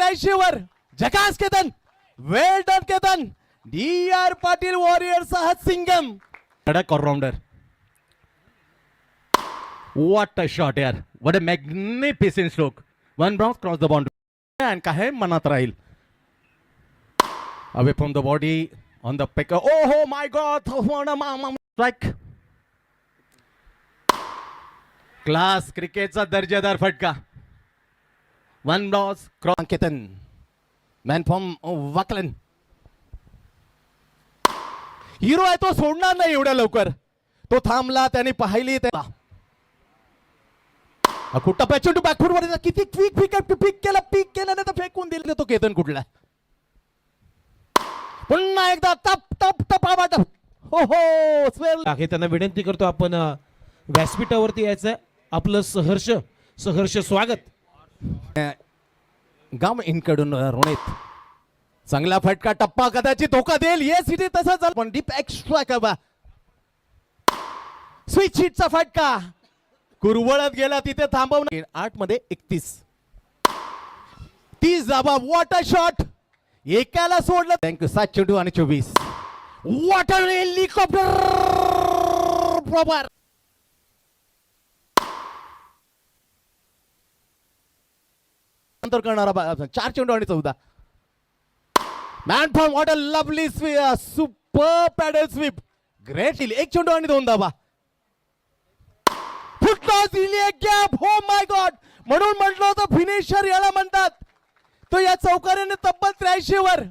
83 वर झकास Ketan, well done Ketan. D R. Patil warriors हा सिंगम कडक ऑलराउंडर. What a shot यार, what a magnificent stroke. One bounce cross the boundary and काय मनात राहील. Away from the body on the picker. Oh my God, what a strike. Class क्रिकेटचा दर्जेदार फटका. वन लॉस क्रॉस Ketan, man from Wakalan. Hero आहे तो, सोडणार नाही एवढ्या लवकर. तो थांबला, त्याने पाहिली त्याला कुठं पॅच टू बॅकफूट वर किती क्विक पिक केलं नाही तर फेकून दिले. तो केतन कुठला पुन्हा एकदा टप वाटप. हो त्यांना विनंती करतो आपण व्यासपीठावरती यायचं. आपलं सहर्ष स्वागत. गाव इनकडून रोणित चांगला फटका, टप्पा कदाचित धोका देईल. ये सिटी तसंच पण डीप एक्स्ट्रा का स्विच हिटचा फटका कुरवळत गेला, तिथे थांबवून 8 मध्ये 31 धावा. वॉट अ शॉट, एकाला सोडलं. थँक्यू. 7 चेंडू आणि 24. What a helicopter proper. नंतर करणारा 4 चेंडू आणि 14. Man from what a lovely super paddle sweep. Great. 1 चेंडू आणि 2 धावा. गॅप. हो माय गॉड, म्हणून म्हटलं होतं फिनिशर याला म्हणतात. तो या चौकार्याने तब्बल 83 वर